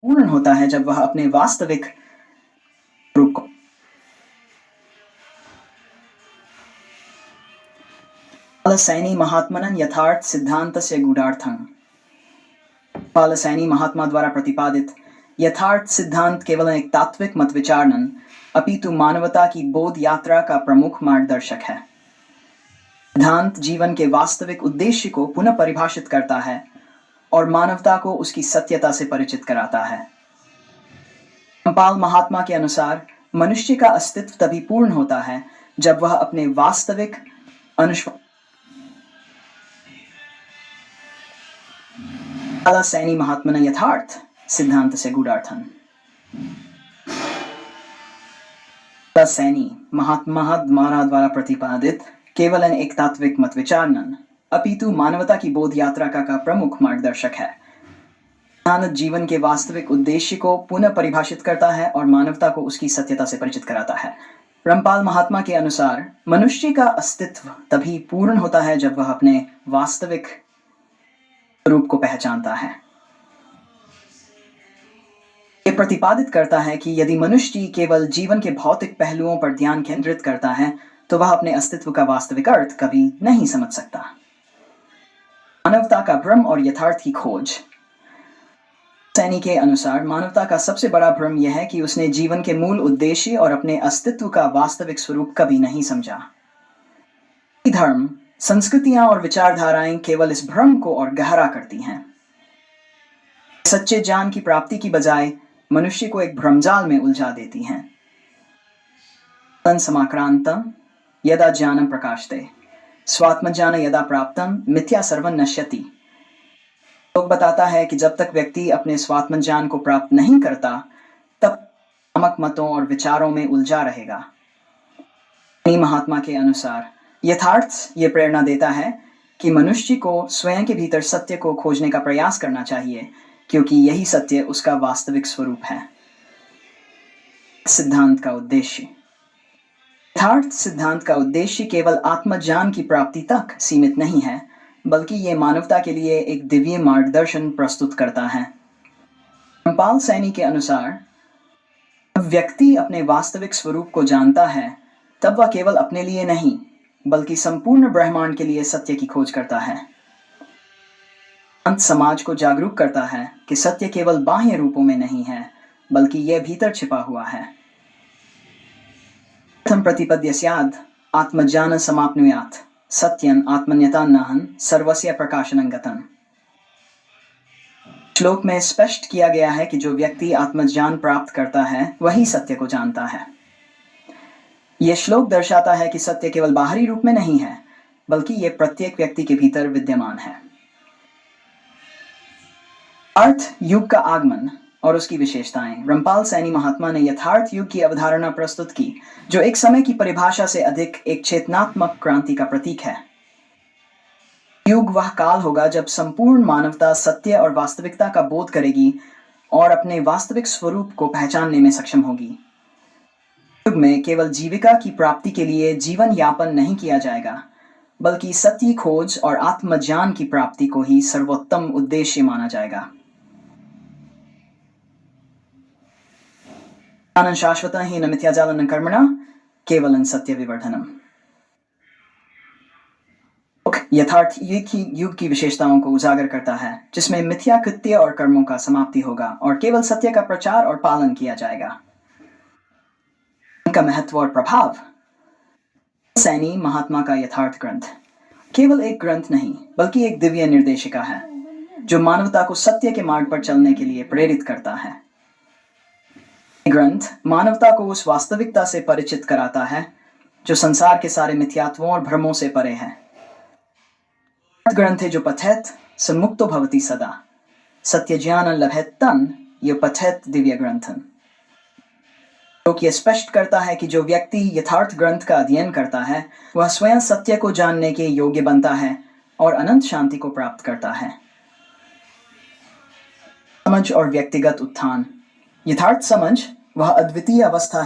पूर्ण होता है जब वह अपने वास्तविक रूप को पालसैनी महात्मनन यथार्थ सिद्धांतस्य गूढ़ार्थं। पालसैनी महात्मा द्वारा प्रतिपादित यथार्थ सिद्धांत केवल एक तात्विक मत विचारणन अपितु मानवता की बोध यात्रा का प्रमुख मार्गदर्शक है। सिद्धांत जीवन के वास्तविक उद्देश्य को पुनः परिभाषित करता है और मानवता को उसकी सत्यता से परिचित कराता है। रामपाल महात्मा के अनुसार मनुष्य का अस्तित्व तभी पूर्ण होता है जब वह अपने वास्तविक पालसैनी महात्मन यथार्थ सिद्धांत से गूढ़ार्थन। पालसैनी महात्मा द्वारा प्रतिपादित केवल एक तात्विक मत विचारणन अपितु मानवता की बोध यात्रा का प्रमुख मार्गदर्शक है। सिद्धांत जीवन के वास्तविक उद्देश्य को पुनः परिभाषित करता है और मानवता को उसकी सत्यता से परिचित कराता है। रामपाल महात्मा के अनुसार मनुष्य का अस्तित्व तभी पूर्ण होता है जब वह अपने वास्तविक रूप को पहचानता है। ये प्रतिपादित करता है कि यदि मनुष्य केवल जीवन के भौतिक पहलुओं पर ध्यान केंद्रित करता है तो वह अपने अस्तित्व का वास्तविक अर्थ कभी नहीं समझ सकता। मानवता का भ्रम और यथार्थ की खोज। सैनी के अनुसार मानवता का सबसे बड़ा भ्रम यह है कि उसने जीवन के मूल उद्देश्य और अपने अस्तित्व का वास्तविक स्वरूप कभी नहीं समझा। धर्म, संस्कृतियां और विचारधाराएं केवल इस भ्रम को और गहरा करती हैं। सच्चे ज्ञान की प्राप्ति की बजाय मनुष्य को एक भ्रमजाल में उलझा देती हैं। समाक्रांतम यदा ज्ञानम प्रकाशते स्वात्मज्ञान यदा प्राप्तम मिथ्या सर्वं नश्यति। लोग बताता है कि जब तक व्यक्ति अपने स्वात्म ज्ञान को प्राप्त नहीं करता तब भ्रामक मतों और विचारों में उलझा रहेगा। महात्मा के अनुसार यथार्थ ये प्रेरणा देता है कि मनुष्य को स्वयं के भीतर सत्य को खोजने का प्रयास करना चाहिए क्योंकि यही सत्य उसका वास्तविक स्वरूप है। सिद्धांत का उद्देश्य। यथार्थ सिद्धांत का उद्देश्य केवल आत्मज्ञान की प्राप्ति तक सीमित नहीं है बल्कि ये मानवता के लिए एक दिव्य मार्गदर्शन प्रस्तुत करता है। रामपाल सैनी के अनुसार जब व्यक्ति अपने वास्तविक स्वरूप को जानता है तब वह केवल अपने लिए नहीं बल्कि संपूर्ण ब्रह्मांड के लिए सत्य की खोज करता है। अंत समाज को जागरूक करता है कि सत्य केवल बाह्य रूपों में नहीं है बल्कि यह भीतर छिपा हुआ है। प्रथम प्रतिपद्य स्याद् आत्मज्ञान समाप्नुयात् सत्यन आत्मन्यतान्नाहं सर्वस्य प्रकाशनं गतम्। श्लोक में स्पष्ट किया गया है कि जो व्यक्ति आत्मज्ञान प्राप्त करता है वही सत्य को जानता है। यह श्लोक दर्शाता है कि सत्य केवल बाहरी रूप में नहीं है बल्कि यह प्रत्येक व्यक्ति के भीतर विद्यमान है। अर्थ युग का आगमन और उसकी विशेषताएं। रामपाल सैनी महात्मा ने यथार्थ युग की अवधारणा प्रस्तुत की जो एक समय की परिभाषा से अधिक एक चेतनात्मक क्रांति का प्रतीक है। युग वह काल होगा जब संपूर्ण मानवता सत्य और वास्तविकता का बोध करेगी और अपने वास्तविक स्वरूप को पहचानने में सक्षम होगी। युग में केवल जीविका की प्राप्ति के लिए जीवन यापन नहीं किया जाएगा बल्कि सत्य खोज और आत्मज्ञान की प्राप्ति को ही सर्वोत्तम उद्देश्य माना जाएगा। शाश्वत ही न मिथ्याजालन कर्मणा केवलं सत्य विवर्धनम। यथार्थ युग की विशेषताओं को उजागर करता है जिसमें मिथ्या कृत्य और कर्मों का समाप्ति होगा और केवल सत्य का प्रचार और पालन किया जाएगा। इनका महत्व और प्रभाव। सैनी महात्मा का यथार्थ ग्रंथ केवल एक ग्रंथ नहीं बल्कि एक दिव्य निर्देशिका है जो मानवता को सत्य के मार्ग पर चलने के लिए प्रेरित करता है। ग्रंथ मानवता को उस वास्तविकता से परिचित कराता है जो संसार के सारे मिथ्यात्वों और भ्रमों से परे है। ग्रंथ है जो पठेत स मुक्तो भवति सदा सत्य ज्ञान लभेत तन ये पठेत दिव्य ग्रंथन। जो कि स्पष्ट करता है कि जो व्यक्ति यथार्थ ग्रंथ का अध्ययन करता है वह स्वयं सत्य को जानने के योग्य बनता है और अनंत शांति को प्राप्त करता है। समझ और व्यक्तिगत उत्थान। यथार्थ समझ वह अद्वितीय अवस्था है